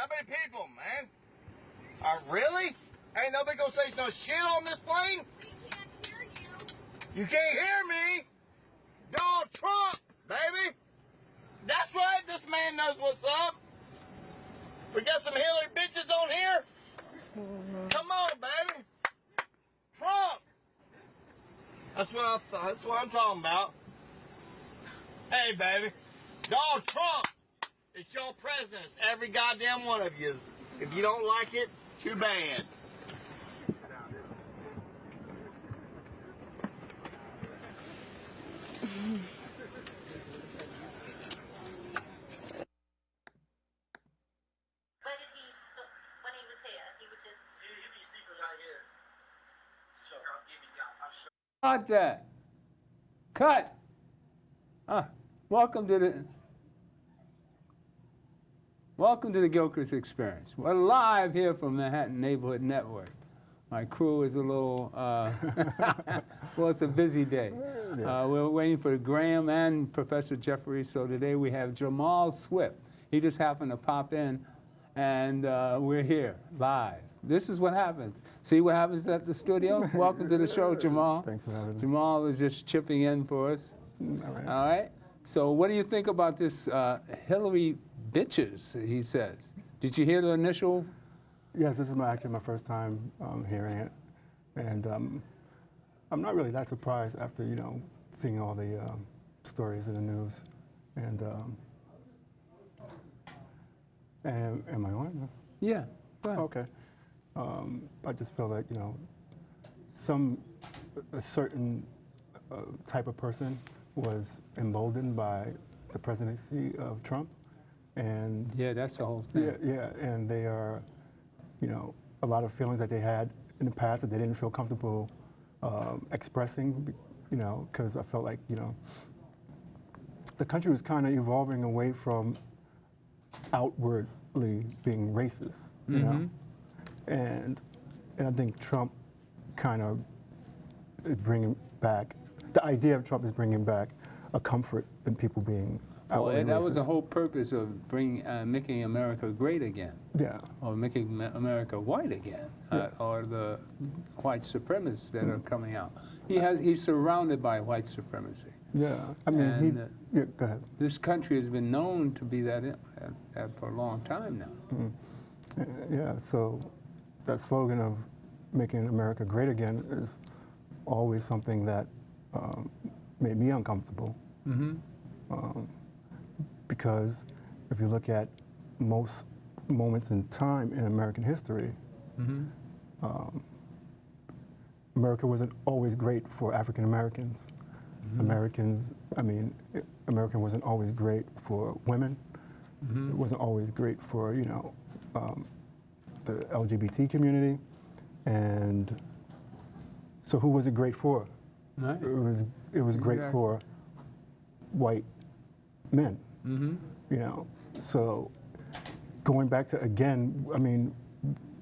How many people, man? Really? Ain't nobody gonna say no shit on this plane? We can't hear you. You can't hear me? Donald Trump, baby. That's right, this man knows what's up. We got some Hillary bitches on here. Come on, baby. Trump. That's what I thought. That's what I'm talking about. Hey, baby. Donald Trump. It's your president. Every goddamn one of you. If you don't like it, too bad. Where did he stop when he was here? He would just. He'd be secret right here. So I'll give you I'll show. Cut that. Cut. Welcome to the Gilchrist Experience. We're live here from Manhattan Neighborhood Network. My crew is a little, well, it's a busy day. Yes. We're waiting for Graham and Professor Jeffries, so today we have Jamal Swift. He just happened to pop in, and we're here, live. This is what happens. See what happens at the studio? Welcome to the show, Jamal. Thanks for having me. Jamal is just chipping in for us. All right. All right? So what do you think about this Hillary bitches, he says? Did you hear the initial? Yes, this is actually my first time hearing it, and I'm not really that surprised after seeing all the stories in the news, and am I on? Yeah. Go ahead. Okay. I just feel that a certain type of person was emboldened by the presidency of Trump, and Yeah, that's the whole thing. yeah, and they are, a lot of feelings that they had in the past that they didn't feel comfortable expressing, because I felt like, the country was kind of evolving away from outwardly being racist, you know, and I think Trump kind of is bringing back, the idea of Trump is bringing back a comfort in people being Well, outwardly that was the racist. whole purpose of making America great again, Yeah. or making America white again, Yes. or the white supremacists that are coming out. He's surrounded by white supremacy. Yeah, I mean, And, yeah, go ahead. This country has been known to be that for a long time now. Yeah, so that slogan of making America great again is always something that made me uncomfortable. Because if you look at most moments in time in American history, America wasn't always great for African Americans. America wasn't always great for women. It wasn't always great for, the LGBT community. And so who was it great for? Right. It was great Exactly. for white men. So going back to again, I mean,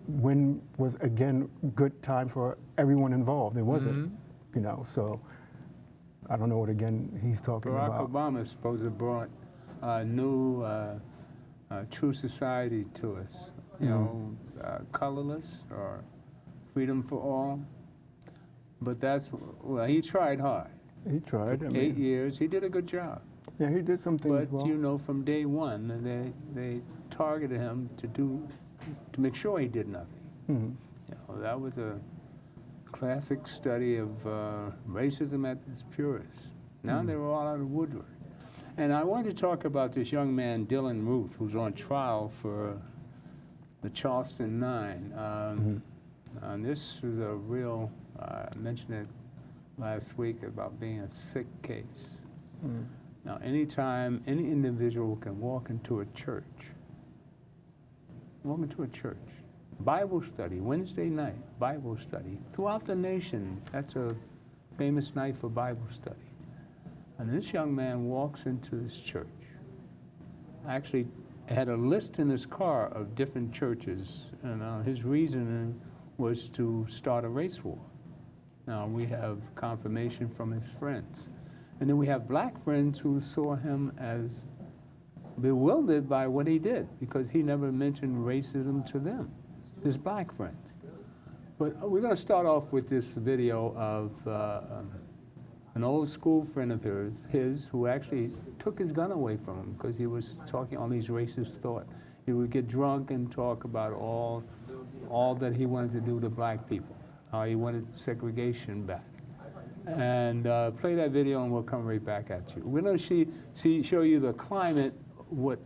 when was again good time for everyone involved? It wasn't, so I don't know what again he's talking Barack about. Obama is supposed to have brought a new true society to us, colorless or freedom for all. But he tried hard. He tried. 8 years, he did a good job. Yeah, he did some things But well. from day one, they targeted him to make sure he did nothing. That was a classic study of racism at its purest. Now they were all out of the woodwork. And I wanted to talk about this young man, Dylan Ruth, who's on trial for the Charleston 9. And this is a real, I mentioned it last week about being a sick case. Now, anytime any individual can walk into a church, Bible study, Wednesday night, Bible study, throughout the nation, that's a famous night for Bible study. And this young man walks into this church, actually had a list in his car of different churches, and his reasoning was to start a race war. Now, we have confirmation from his friends. And then we have black friends who saw him as bewildered by what he did because he never mentioned racism to them, his black friends. But we're going to start off with this video of an old school friend of his who actually took his gun away from him because he was talking all these racist thoughts. He would get drunk and talk about all that he wanted to do to black people, how he wanted segregation back. And play that video and we'll come right back at you. We're going to show you the climate, what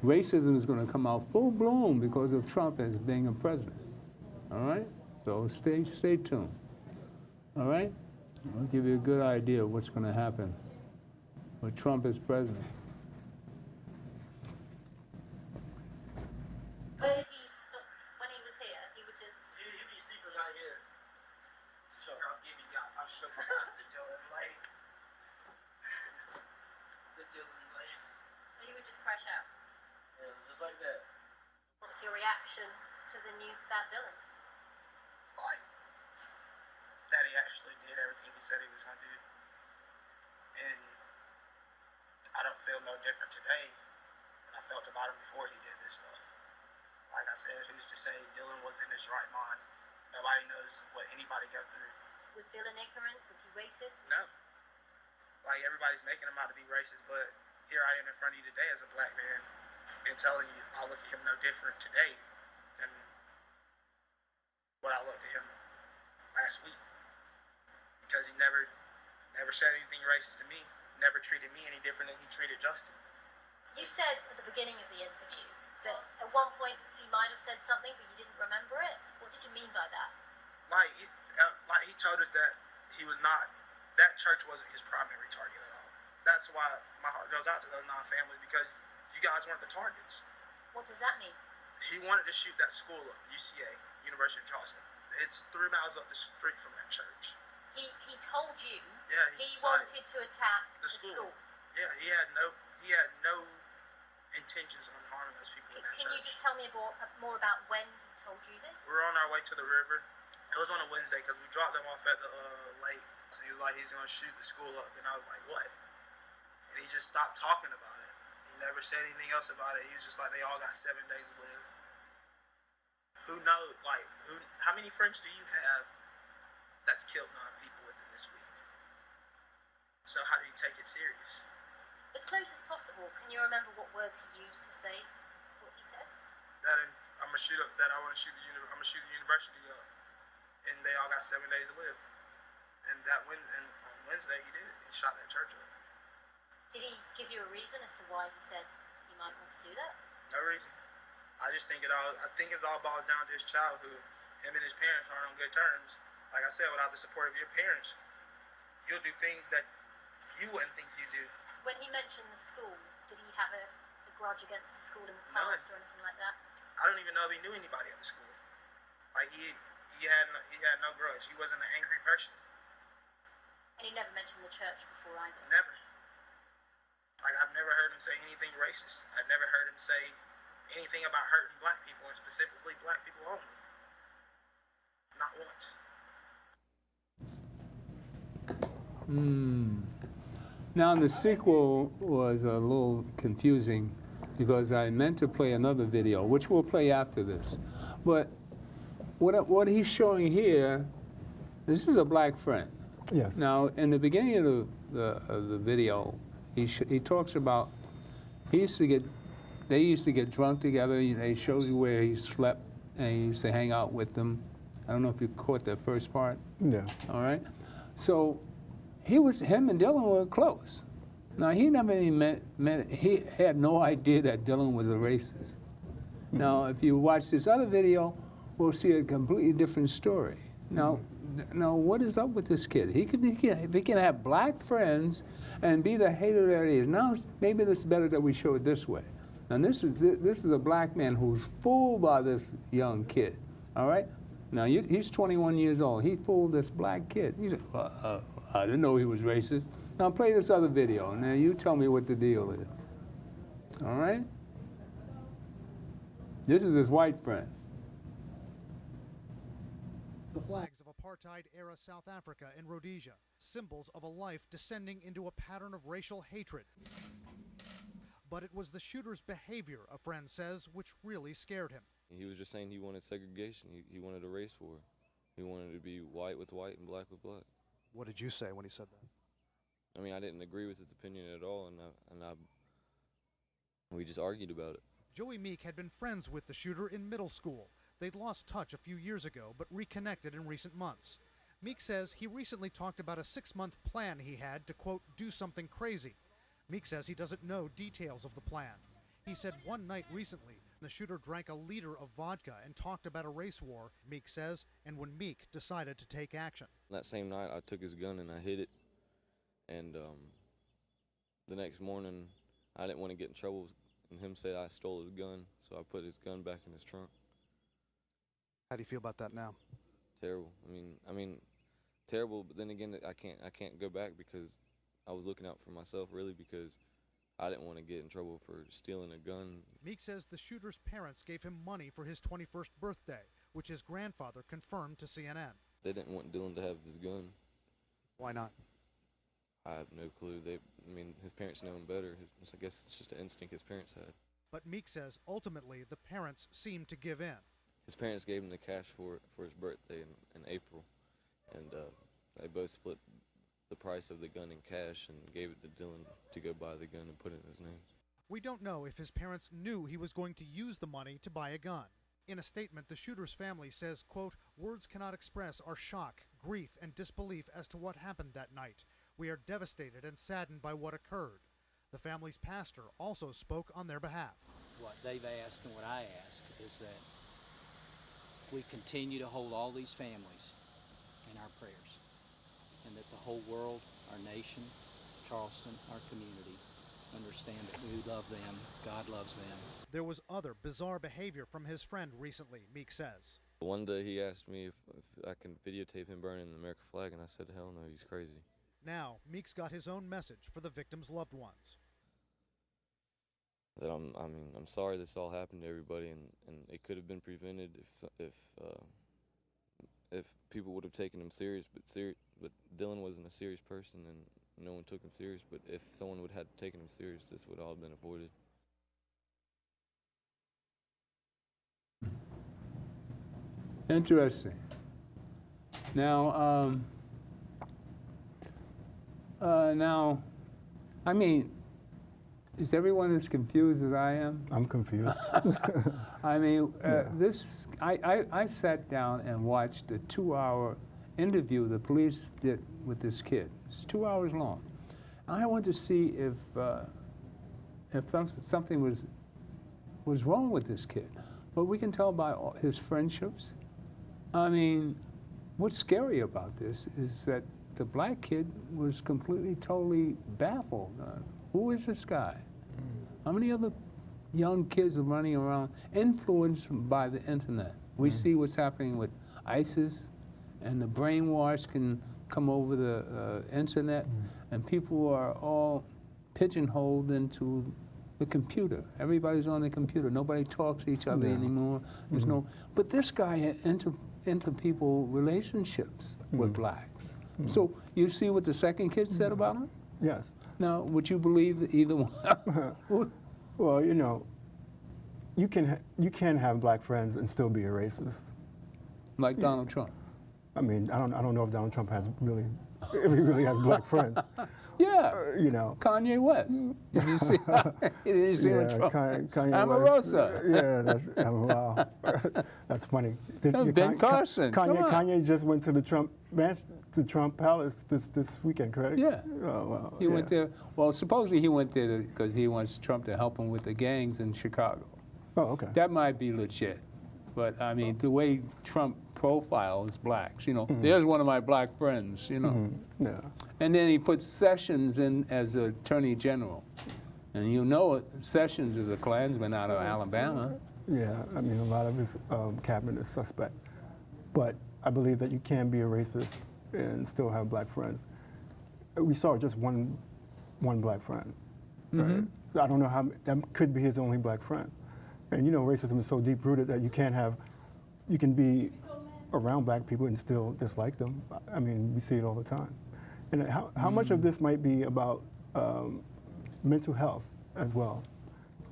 racism is going to come out full bloom because of Trump as being a president. All right? So stay tuned. All right? I'll give you a good idea of what's going to happen with Trump as president. Where did he stop when he was here? He would just. He'd be sleeping right here. So I'll show you guys the Dylan Lake. The Dylan Lake. So he would just crash out. Yeah, just like that. What's your reaction to the news about Dylan? Like, that he actually did everything he said he was going to do. And I don't feel no different today than I felt about him before he did this stuff. Like I said, who's to say Dylan was in his right mind? Nobody knows what anybody go through. Was Dylan ignorant? Was he racist? No. Like, everybody's making him out to be racist, but here I am in front of you today as a black man and telling you I look at him no different today than what I looked at him last week. Because he never said anything racist to me, never treated me any different than he treated Justin. You said at the beginning of the interview that at one point he might have said something, but you didn't remember it. What did you mean by that? Like he told us that he was not, that church wasn't his primary target at all. That's why my heart goes out to those 9 families, because you guys weren't the targets. What does that mean? He wanted to shoot that school up, UCA, University of Charleston. It's 3 miles up the street from that church. He told you he wanted to attack the school. Yeah, he had no intentions on harming those people in that church. Can you just tell me more about when he told you this? We were on our way to the river. It was on a Wednesday because we dropped them off at the lake. So he was like, he's going to shoot the school up. And I was like, what? And he just stopped talking about it. He never said anything else about it. He was just like, they all got 7 days to live. Who knows? Like, how many friends do you have that's killed 9 people within this week? So how do you take it serious? As close as possible, can you remember what words he used to say what he said? That I'm gonna shoot up. That I want to shoot I'm gonna shoot the university up, and they all got 7 days to live. And on Wednesday he did it. He shot that church up. Did he give you a reason as to why he said he might want to do that? No reason. I just think it all boils down to his childhood. Him and his parents aren't on good terms. Like I said, without the support of your parents, you'll do things that you wouldn't think you do. When he mentioned the school, did he have a grudge against the school in the past or anything like that? I don't even know if he knew anybody at the school. Like he had no grudge. He wasn't an angry person. And he never mentioned the church before either? Never. Like, I've never heard him say anything racist. I've never heard him say anything about hurting black people, and specifically black people only. Not once. Now the sequel was a little confusing because I meant to play another video, which we'll play after this. But what he's showing here, this is a black friend. Yes. Now in the beginning of the video, he talks about they used to get drunk together. He shows you where he slept and he used to hang out with them. I don't know if you caught that first part. Yeah. All right. So him and Dylan were close. Now he never even he had no idea that Dylan was a racist. Now if you watch this other video, we'll see a completely different story. Now what is up with this kid? He can have black friends and be the hater that he is. Now maybe it's better that we show it this way. Now this is a black man who's fooled by this young kid. All right. Now he's 21 years old. He fooled this black kid. He said, I didn't know he was racist. Now play this other video. Now you tell me what the deal is. All right. This is his white friend. The flags of apartheid-era South Africa and Rhodesia, symbols of a life descending into a pattern of racial hatred. But it was the shooter's behavior, a friend says, which really scared him. He was just saying he wanted segregation. He wanted a race war. He wanted to be white with white and black with black. What did you say when he said that? I mean, I didn't agree with his opinion at all, and we just argued about it. Joey Meek had been friends with the shooter in middle school. They'd lost touch a few years ago, but reconnected in recent months. Meek says he recently talked about a 6-month plan he had to, quote, do something crazy. Meek says he doesn't know details of the plan. He said one night recently, the shooter drank a liter of vodka and talked about a race war, Meek says, and when Meek decided to take action. That same night, I took his gun and I hid it. And the next morning, I didn't want to get in trouble and him say I stole his gun, so I put his gun back in his trunk. How do you feel about that now? Terrible. I mean, terrible. But then again, I can't go back because I was looking out for myself, really, because I didn't want to get in trouble for stealing a gun. Meek says the shooter's parents gave him money for his 21st birthday, which his grandfather confirmed to CNN. They didn't want Dylan to have his gun. Why not? I have no clue. His parents know him better. I guess it's just an instinct his parents had. But Meek says ultimately the parents seemed to give in. His parents gave him the cash for his birthday in April, and they both split the price of the gun in cash and gave it to Dylan to go buy the gun and put it in his name. We don't know if his parents knew he was going to use the money to buy a gun. In a statement, the shooter's family says, quote, words cannot express our shock, grief, and disbelief as to what happened that night. We are devastated and saddened by what occurred. The family's pastor also spoke on their behalf. What they've asked and what I ask is that we continue to hold all these families in our prayers, and that the whole world, our nation, Charleston, our community, understand that we love them, God loves them. There was other bizarre behavior from his friend recently, Meek says. One day he asked me if I can videotape him burning the American flag, and I said, hell no, he's crazy. Now, Meek's got his own message for the victims' loved ones. That I'm sorry this all happened to everybody, and it could have been prevented if people would have taken him serious. But Dylan wasn't a serious person, and no one took him serious. But if someone would have taken him serious, this would all have been avoided. Interesting. Now, is everyone as confused as I am? I'm confused. I sat down and watched a 2-hour interview the police did with this kid. It's 2 hours long. I wanted to see if something was wrong with this kid. But we can tell by all his friendships. What's scary about this is that the black kid was completely, totally baffled. Who is this guy? How many other young kids are running around influenced by the internet? We see what's happening with ISIS, and the brainwash can come over the internet, and people are all pigeonholed into the computer. Everybody's on the computer. Nobody talks to each other anymore. There's but this guy had inter-people relationships with blacks. So you see what the second kid said about him? Yes. Now, would you believe either one? Well, you can have black friends and still be a racist. Like Donald Trump. I don't know if Donald Trump if he really has black friends. Yeah. Kanye West. Did you see? Did you see what Trump? Kanye West. Yeah, wow. That's funny. Ben Carson. Kanye just went to the Trump Palace this weekend, correct? Yeah. Oh, wow. He went there. Well, supposedly he went there because he wants Trump to help him with the gangs in Chicago. Oh, okay. That might be legit. But the way Trump profiles blacks, there's one of my black friends, Yeah. And then he puts Sessions in as Attorney General. And Sessions is a Klansman out of Alabama. Yeah, a lot of his cabinet is suspect. But I believe that you can be a racist and still have black friends. We saw just one black friend. Right? So I don't know how, that could be his only black friend. And racism is so deep-rooted that you can be around black people and still dislike them. We see it all the time. And how much of this might be about mental health as well?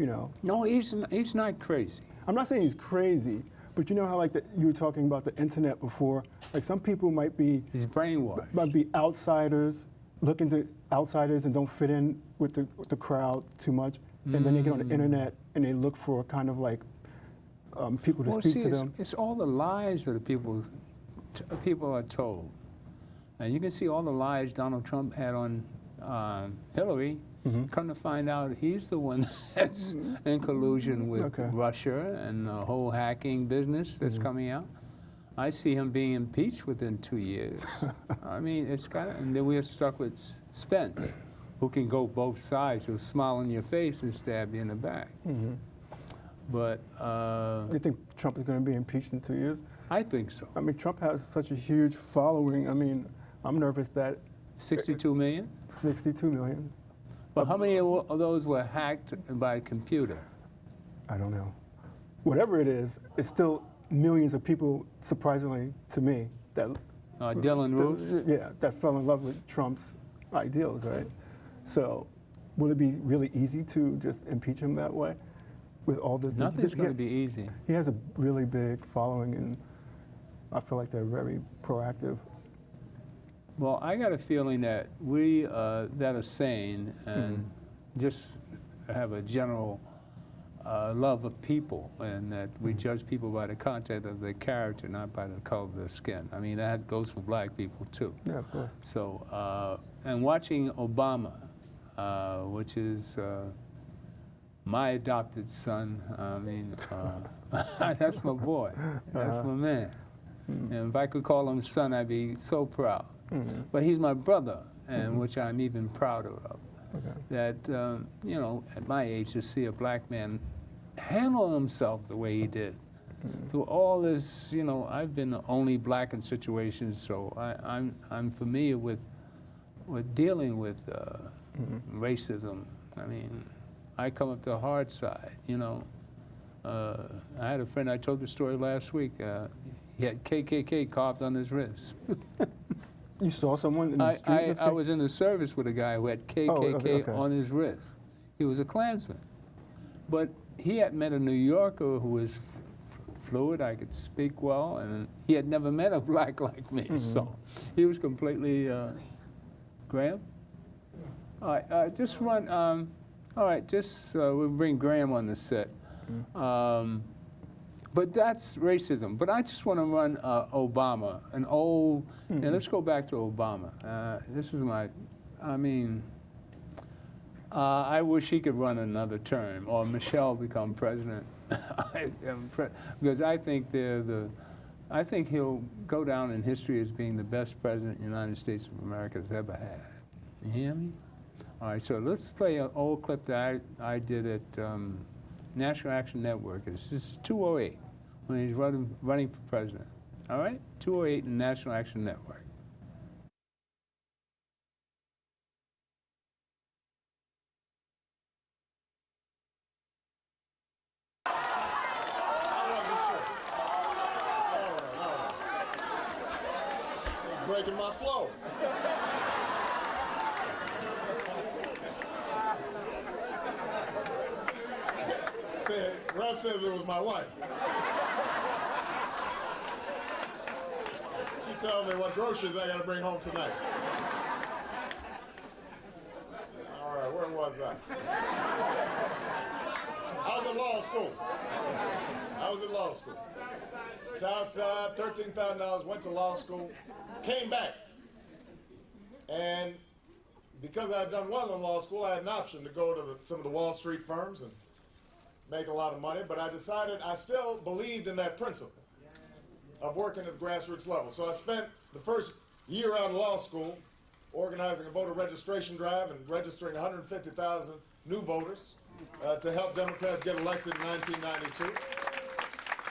you know. No, he's not crazy. I'm not saying he's crazy, but you know how like you were talking about the internet before. Like some people might be He's brainwashed. might be outsiders, looking to outsiders and don't fit in with the crowd too much, and then they get on the internet and they look for kind of like people to speak to them. It's all the lies that the people are told. And you can see all the lies Donald Trump had on Hillary. Come to find out, he's the one that's in collusion with Russia and the whole hacking business that's coming out. I see him being impeached within 2 years. I mean, it's got, and then we're stuck with Spence, who can go both sides. He'll smile in your face and stab you in the back. But you think Trump is going to be impeached in 2 years? I think so. I mean, Trump has such a huge following. I mean, I'm nervous that 62 million? 62 million. But how many of those were hacked by computer? I don't know. Whatever it is, it's still millions of people, surprisingly to me, that Dylan Roos? Yeah, that fell in love with Trump's ideals, right? So, will it be really easy to just impeach him that way? With all the Nothing's going to be easy. He has a really big following, and I feel like they're very proactive. Well, I got a feeling that we that are sane and just have a general love of people, and that we judge people by the content of their character, not by the color of their skin. I mean, that goes for black people too. Yeah, of course. So, and watching Obama, which is my adopted son, I mean, that's my boy. That's my man. And if I could call him son, I'd be so proud. But he's my brother, and which I'm even prouder of. That, you know, at my age, to see a black man handle himself the way he did, through all this, you know, I've been the only black in situations, so I'm familiar with dealing with racism. I mean, I come up the hard side, you know. I had a friend, I told the story last week, he had KKK carved on his wrist. You saw someone in the street? I was in the service with a guy who had KKK on his wrist. He was a Klansman. But he had met a New Yorker who was fluid, I could speak well, and he had never met a black like me. So he was completely, Graham? All right, just run, all right, just, we'll bring Graham on the set. But that's racism. But I just want to run Obama, an old, and let's go back to Obama. This is my, I mean, I wish he could run another term, or Michelle become president. Because I think I think he'll go down in history as being the best president the United States of America has ever had. You hear me? All right, so let's play an old clip that I did at National Action Network. It's just 208 when he's running for president. All right? 208 in National Action Network. I wasn't sure. All right. It's breaking my flow. Russ says it was my wife. She told me what groceries I got to bring home tonight. All right, where was I? I was in law school. Southside, $13,000, went to law school, came back. And because I had done well in law school, I had an option to go to some of the Wall Street firms and make a lot of money, but I decided I still believed in that principle of working at the grassroots level. So I spent the first year out of law school organizing a voter registration drive and registering 150,000 new voters to help Democrats get elected in 1992.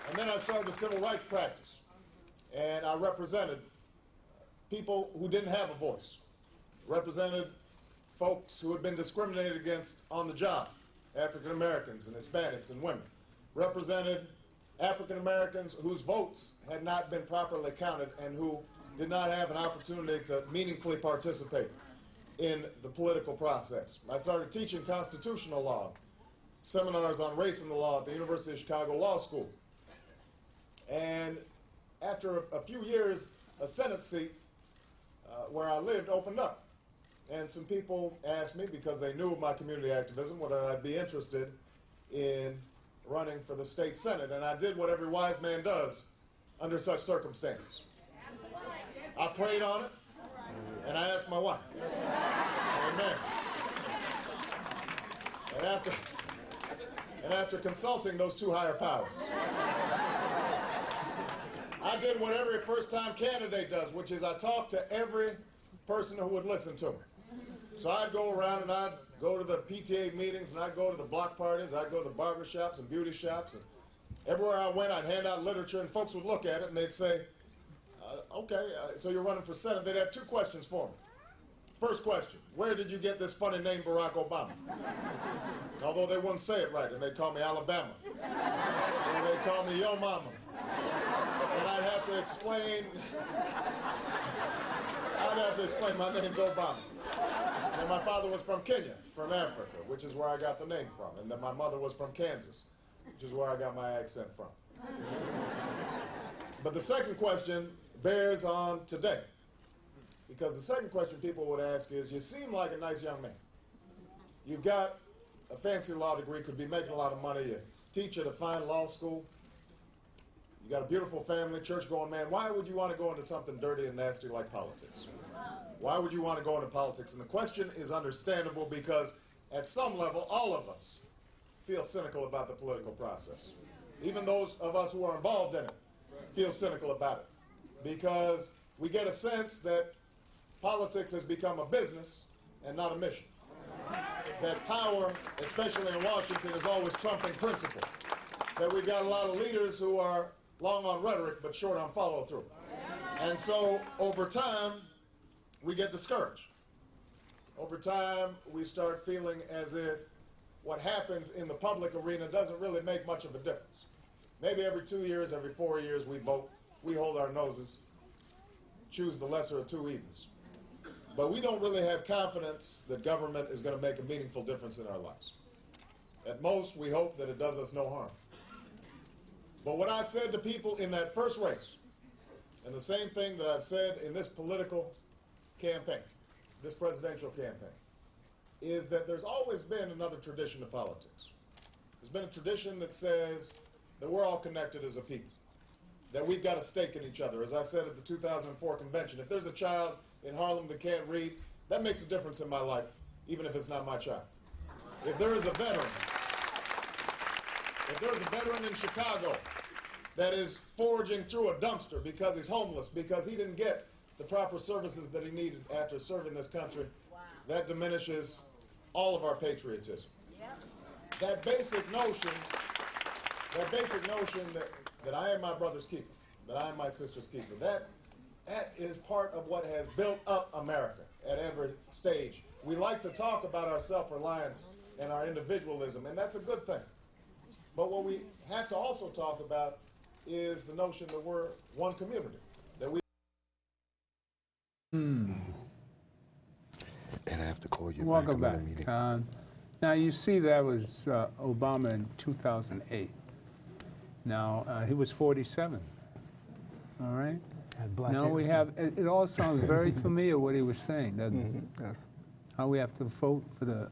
And then I started a civil rights practice, and I represented people who didn't have a voice, represented folks who had been discriminated against on the job, African Americans and Hispanics and women, represented African Americans whose votes had not been properly counted and who did not have an opportunity to meaningfully participate in the political process. I started teaching constitutional law seminars on race and the law at the University of Chicago Law School. And after a few years, a Senate seat where I lived opened up. And some people asked me, because they knew of my community activism, whether I'd be interested in running for the state Senate. And I did what every wise man does under such circumstances. I prayed on it, and I asked my wife. Amen. And after consulting those two higher powers, I did what every first-time candidate does, which is I talked to every person who would listen to me. So I'd go around and I'd go to the PTA meetings, and I'd go to the block parties, I'd go to the barber shops and beauty shops, and everywhere I went, I'd hand out literature, and folks would look at it and they'd say, okay, so you're running for Senate. They'd have two questions for me. First question, where did you get this funny name Barack Obama? Although they wouldn't say it right, and they'd call me Alabama. Or they'd call me Yo Mama. And I'd have to explain my name's Obama. And my father was from Kenya, from Africa, which is where I got the name from. And then my mother was from Kansas, which is where I got my accent from. But the second question bears on today. Because the second question people would ask is, you seem like a nice young man. You've got a fancy law degree, could be making a lot of money. You teach at a fine law school. You got a beautiful family, church-going man. Why would you want to go into something dirty and nasty like politics? Why would you want to go into politics? And the question is understandable because at some level, all of us feel cynical about the political process. Even those of us who are involved in it feel cynical about it because we get a sense that politics has become a business and not a mission. That power, especially in Washington, is always trumping principle. That we've got a lot of leaders who are long on rhetoric but short on follow-through. And so over time, we get discouraged. Over time, we start feeling as if what happens in the public arena doesn't really make much of a difference. Maybe every 2 years, every 4 years, we vote, we hold our noses, choose the lesser of two evils. But we don't really have confidence that government is going to make a meaningful difference in our lives. At most, we hope that it does us no harm. But what I said to people in that first race, and the same thing that I've said in this political campaign, this presidential campaign, is that there's always been another tradition of politics. There's been a tradition that says that we're all connected as a people, that we've got a stake in each other. As I said at the 2004 convention, if there's a child in Harlem that can't read, that makes a difference in my life, even if it's not my child. If there is a veteran in Chicago that is foraging through a dumpster because he's homeless, because he didn't get the proper services that he needed after serving this country, that diminishes all of our patriotism. That basic notion that I am my brother's keeper, that I am my sister's keeper, that is part of what has built up America at every stage. We like to talk about our self-reliance and our individualism, and that's a good thing. But what we have to also talk about is the notion that we're one community, that we... And I have to call you Welcome back. back. Now, you see that was Obama in 2008. Now, he was 47, all right? Now we have, it all sounds very familiar what he was saying, doesn't it? Yes. How we have to vote for the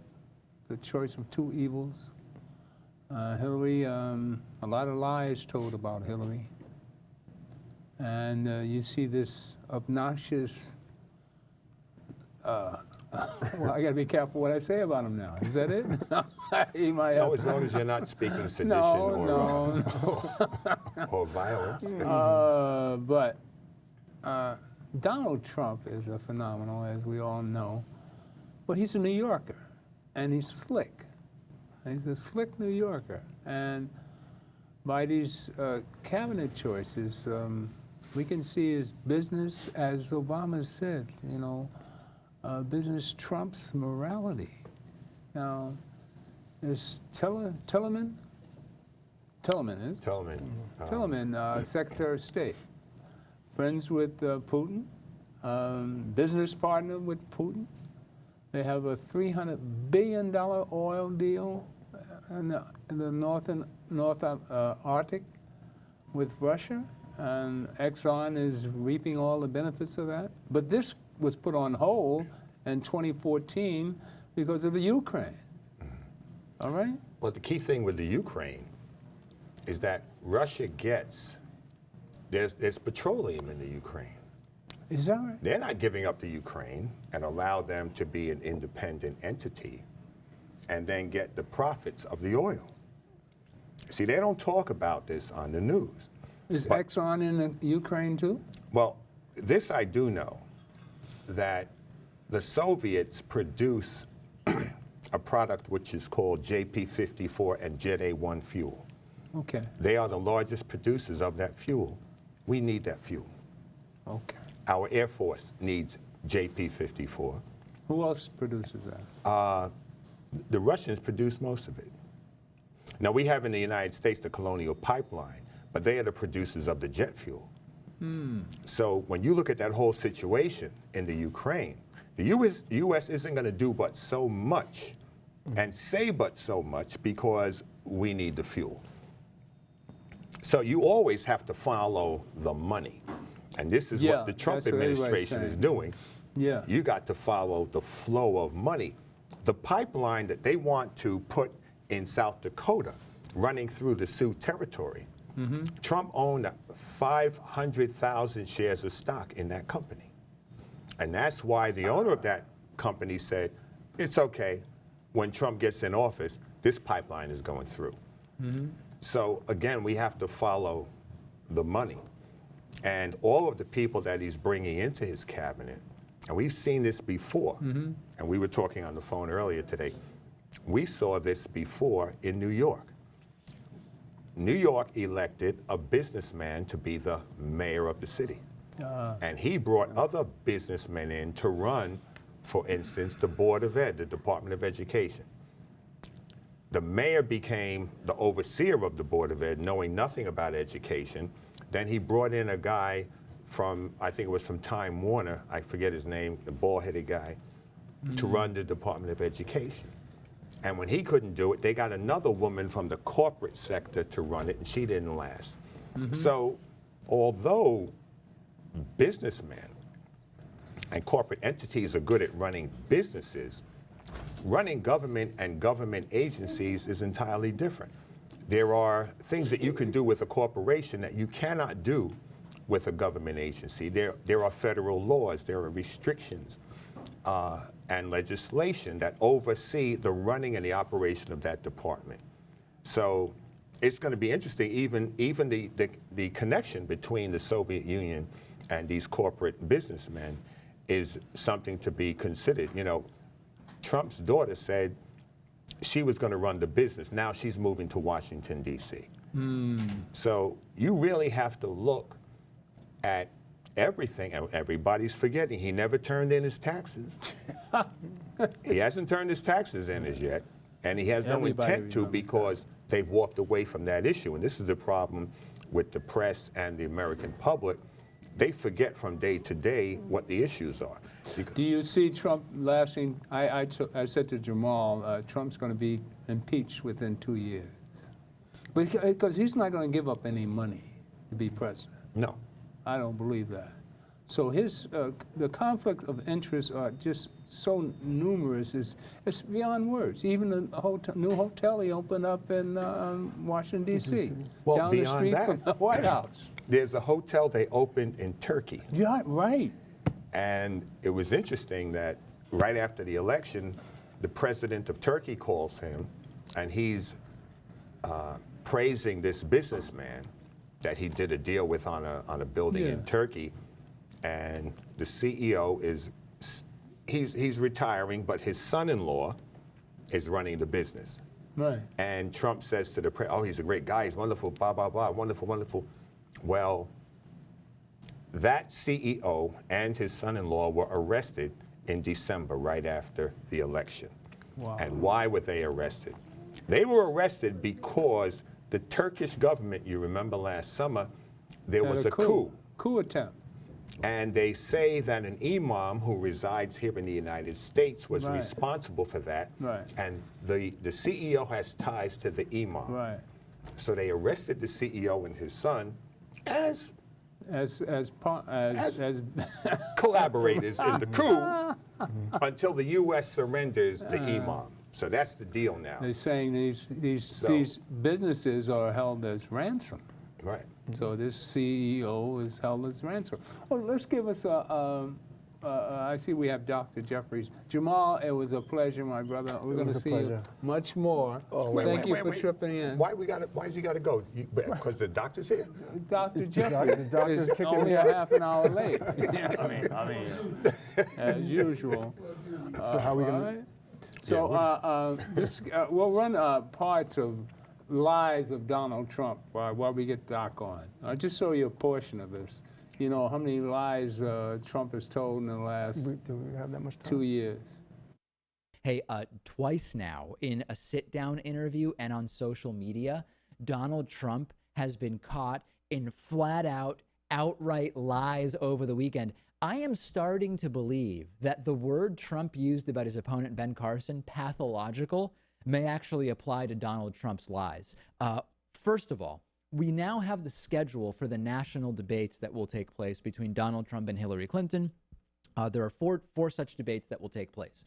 choice of two evils. Hillary, a lot of lies told about Hillary. And you see this obnoxious, well, I got to be careful what I say about him now. Is that it? He might have... No, as long as you're not speaking sedition or violence. But Donald Trump is a phenomenal, as we all know. But he's a New Yorker, and he's slick. He's a slick New Yorker. And by these cabinet choices, we can see his business, as Obama said, you know, business trumps morality. Now, there's Tillman, Secretary of State, friends with Putin, business partner with Putin. They have a $300 billion oil deal. in the North Arctic with Russia, and Exxon is reaping all the benefits of that. But this was put on hold in 2014 because of the Ukraine. All right? Well, the key thing with the Ukraine is that Russia gets, there's petroleum in the Ukraine. Is that right? They're not giving up the Ukraine and allow them to be an independent entity and then get the profits of the oil. See, they don't talk about this on the news. Is Exxon in the Ukraine too? Well, this I do know, that the Soviets produce a product which is called JP54 and Jet A1 fuel. Okay. They are the largest producers of that fuel. We need that fuel. Okay. Our Air Force needs JP54. Who else produces that? The Russians produce most of it. Now, we have in the United States the Colonial Pipeline, but they are the producers of the jet fuel. So when you look at that whole situation in the Ukraine, the U.S. isn't going to do but so much and say but so much because we need the fuel. So you always have to follow the money. And this is what the Trump administration is doing. Yeah. You got to follow the flow of money. The pipeline that they want to put in South Dakota, running through the Sioux territory, Trump owned 500,000 shares of stock in that company. And that's why the owner of that company said, it's okay, when Trump gets in office, this pipeline is going through. So again, we have to follow the money. And all of the people that he's bringing into his cabinet, and we've seen this before, and we were talking on the phone earlier today, we saw this before in New York. New York elected a businessman to be the mayor of the city. And he brought other businessmen in to run, for instance, the Board of Ed, the Department of Education. The mayor became the overseer of the Board of Ed, knowing nothing about education. Then he brought in a guy from, I think it was from Time Warner, I forget his name, the bald-headed guy, to run the Department of Education. And when he couldn't do it, they got another woman from the corporate sector to run it, and she didn't last. So although businessmen and corporate entities are good at running businesses, running government and government agencies is entirely different. There are things that you can do with a corporation that you cannot do with a government agency. There are federal laws, there are restrictions and legislation that oversee the running and the operation of that department. So it's going to be interesting, even the connection between the Soviet Union and these corporate businessmen is something to be considered. You know, Trump's daughter said she was going to run the business. Now she's moving to Washington, D.C. So you really have to look at everything. Everybody's forgetting he never turned in his taxes. He hasn't turned his taxes in as yet, and he has no intent to because they've walked away from that issue. And this is the problem with the press and the American public. They forget from day to day what the issues are. Do you see Trump lasting? I said to Jamal, Trump's going to be impeached within 2 years. Because he's not going to give up any money to be president. No. I don't believe that. So his the conflict of interests are just so numerous. It's beyond words. Even the new hotel he opened up in Washington, D.C. Well, down the beyond street that, from the White House. There's a hotel they opened in Turkey. Yeah, right. And it was interesting that right after the election, the president of Turkey calls him, and he's praising this businessman that he did a deal with on a building in Turkey. And the CEO he's retiring, but his son-in-law is running the business. Right. And Trump says to the press, oh, he's a great guy, he's wonderful, blah, blah, blah, wonderful, wonderful. Well, that CEO and his son-in-law were arrested in December, right after the election. Wow. And why were they arrested? They were arrested because the Turkish government, you remember last summer, there was a coup. Coup attempt. And they say that an imam who resides here in the United States was Right. responsible for that. Right. And the CEO has ties to the imam. Right. So they arrested the CEO and his son as collaborators in the coup until the U.S. surrenders the imam. So that's the deal now. They're saying these businesses are held as ransom. Right. So this CEO is held as ransom. Well, let's give us I see we have Dr. Jeffries. Jamal, it was a pleasure, my brother. We're going to see you much more. Thank you for tripping in. Why has he got to go? Because the doctor's here? Dr. Jeffries is only a half an hour late. I mean, as usual. So how are we going to... So we'll run parts of lies of Donald Trump while we get Doc on. I'll just show you a portion of this. You know, how many lies Trump has told in the last Do we have that much time? 2 years. Hey, twice now in a sit-down interview and on social media, Donald Trump has been caught in flat-out, outright lies over the weekend. I am starting to believe that the word Trump used about his opponent, Ben Carson, pathological, may actually apply to Donald Trump's lies. First of all, we now have the schedule for the national debates that will take place between Donald Trump and Hillary Clinton. There are four such debates that will take place.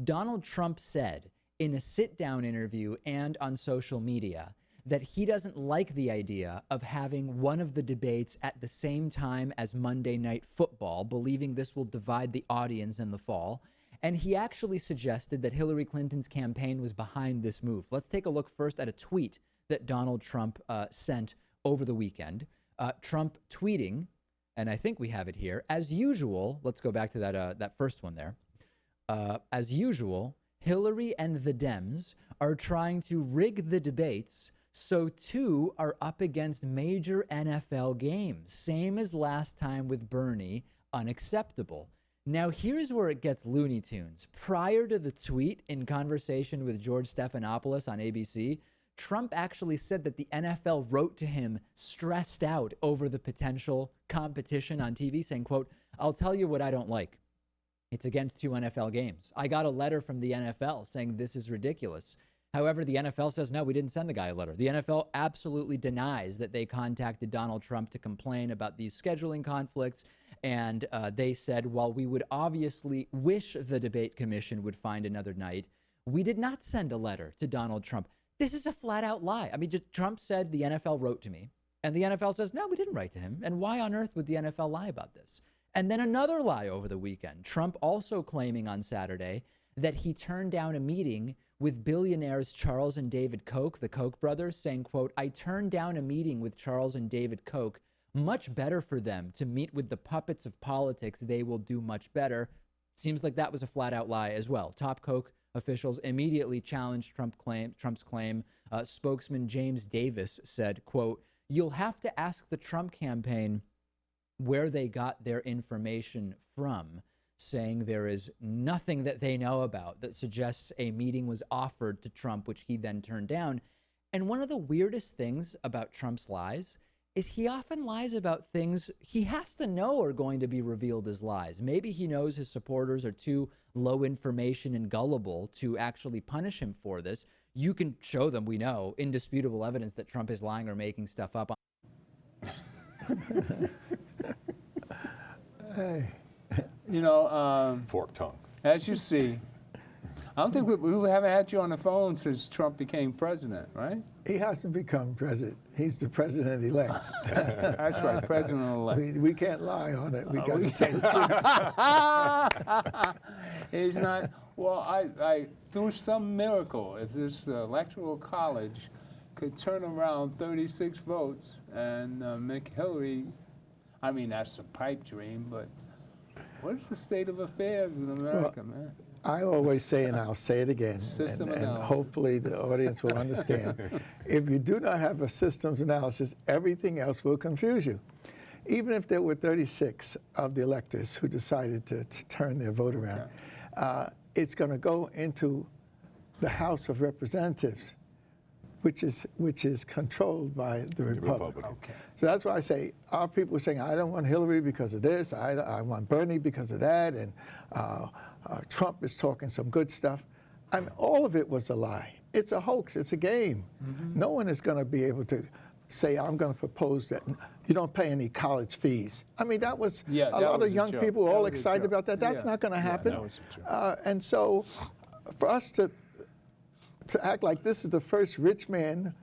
Donald Trump said in a sit-down interview and on social media that he doesn't like the idea of having one of the debates at the same time as Monday Night Football, believing this will divide the audience in the fall. And he actually suggested that Hillary Clinton's campaign was behind this move. Let's take a look first at a tweet that Donald Trump sent over the weekend. Trump tweeting, and I think we have it here, as usual, let's go back to that first one there. As usual, Hillary and the Dems are trying to rig the debates so two are up against major NFL games. Same as last time with Bernie, unacceptable. Now, here's where it gets Looney Tunes. Prior to the tweet in conversation with George Stephanopoulos on ABC, Trump actually said that the NFL wrote to him stressed out over the potential competition on TV, saying, quote, "I'll tell you what I don't like. It's against 2 NFL games. I got a letter from the NFL saying this is ridiculous." However, the NFL says, no, we didn't send the guy a letter. The NFL absolutely denies that they contacted Donald Trump to complain about these scheduling conflicts. And they said, while we would obviously wish the debate commission would find another night, we did not send a letter to Donald Trump. This is a flat out lie. I mean, Trump said the NFL wrote to me, and the NFL says, no, we didn't write to him. And why on earth would the NFL lie about this? And then another lie over the weekend. Trump also claiming on Saturday that he turned down a meeting with billionaires Charles and David Koch, the Koch brothers, saying, quote, "I turned down a meeting with Charles and David Koch. Much better for them to meet with the puppets of politics. They will do much better." Seems like that was a flat out lie as well. Top Koch officials immediately challenged Trump's claim. Spokesman James Davis said, quote, "You'll have to ask the Trump campaign where they got their information from," saying there is nothing that they know about that suggests a meeting was offered to Trump, which he then turned down. And one of the weirdest things about Trump's lies is he often lies about things he has to know are going to be revealed as lies. Maybe he knows his supporters are too low information and gullible to actually punish him for this. You can show them, we know, indisputable evidence that Trump is lying or making stuff up. Hey. You know, Fork tongue. as you see, I don't think we haven't had you on the phone since Trump became president, right? He hasn't become president. He's the president-elect. That's right, president-elect. We can't lie on it. We got to tell the truth. He's not. Well, I through some miracle, if this electoral college could turn around 36 votes and make Hillary, I mean, that's a pipe dream, but what is the state of affairs in America, man? I always say, and I'll say it again, System and analysis. hopefully the audience will understand. If you do not have a systems analysis, everything else will confuse you. Even if there were 36 of the electors who decided to turn their vote around, it's going to go into the House of Representatives which is controlled by the Republic. Okay. So that's why I say our people are saying, I don't want Hillary because of this, I want Bernie because of that, and Trump is talking some good stuff. I mean, all of it was a lie. It's a hoax. It's a game. No one is going to be able to say, I'm going to propose that you don't pay any college fees. I mean, that was a lot of young people were all excited about that. That's not going to happen. That was a joke. And so for us to act like this is the first rich man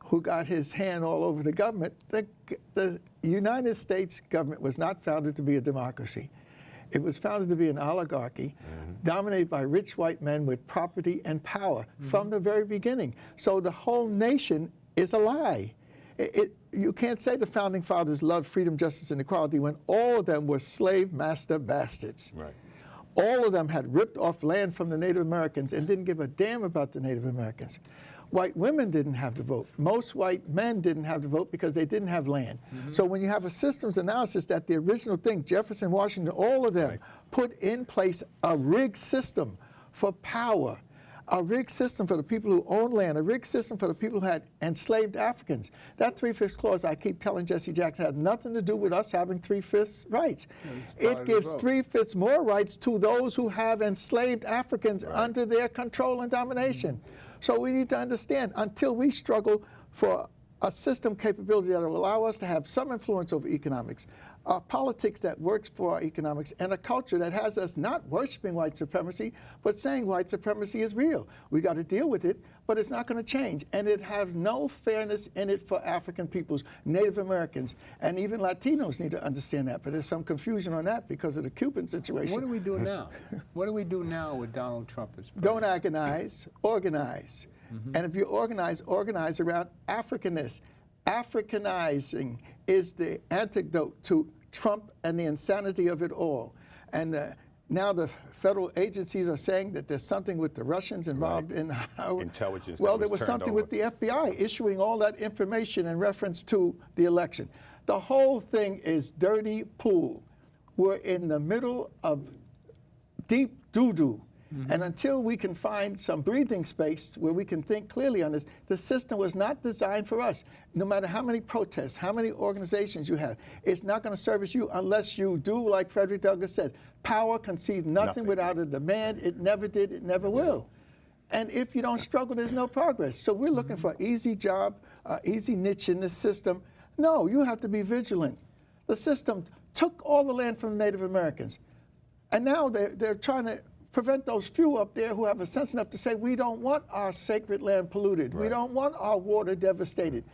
who got his hand all over the government, the United States government was not founded to be a democracy. It was founded to be an oligarchy dominated by rich white men with property and power from the very beginning. So the whole nation is a lie. You can't say the founding fathers loved freedom, justice, and equality when all of them were slave master bastards. Right. All of them had ripped off land from the Native Americans and didn't give a damn about the Native Americans. White women didn't have the vote. Most white men didn't have the vote because they didn't have land. So when you have a systems analysis that the original thing, Jefferson, Washington, all of them put in place a rigged system for power, a rigged system for the people who own land, a rigged system for the people who had enslaved Africans. That 3/5 clause, I keep telling Jesse Jackson, had nothing to do with us having 3/5 rights. It gives 3/5 more rights to those who have enslaved Africans under their control and domination. So we need to understand, until we struggle for a system capability that will allow us to have some influence over economics, politics that works for our economics, and a culture that has us not worshiping white supremacy, but saying white supremacy is real. We got to deal with it, but it's not going to change. And it has no fairness in it for African peoples, Native Americans, and even Latinos need to understand that. But there's some confusion on that because of the Cuban situation. What do we do now? What do we do now with Donald Trump as president? Don't agonize, organize. And if you organize around Africanness. Africanizing is the antidote to Trump and the insanity of it all. And now the federal agencies are saying that there's something with the Russians involved in how intelligence. Well, there was something with the FBI issuing all that information in reference to the election. The whole thing is dirty pool. We're in the middle of deep doo-doo. And until we can find some breathing space where we can think clearly on this, the system was not designed for us. No matter how many protests, how many organizations you have, it's not going to service you unless you do, like Frederick Douglass said, power conceives nothing without a demand. It never did, it never will. And if you don't struggle, there's no progress. So we're looking for an easy job, easy niche in this system. No, you have to be vigilant. The system took all the land from the Native Americans. And now they're trying to prevent those few up there who have a sense enough to say, we don't want our sacred land polluted. We don't want our water devastated.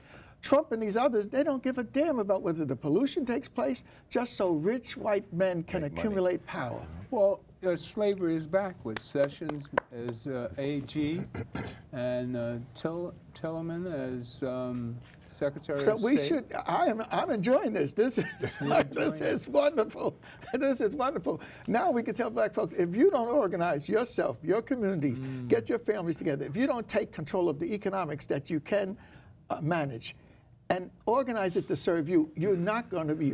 Trump and these others, they don't give a damn about whether the pollution takes place, just so rich white men can accumulate power. Well, slavery is back with Sessions as AG and Tillman as Secretary so of we State. I'm enjoying this. This is wonderful. This is wonderful. Now we can tell black folks, if you don't organize yourself, your communities, get your families together, if you don't take control of the economics that you can manage, and organize it to serve you, you're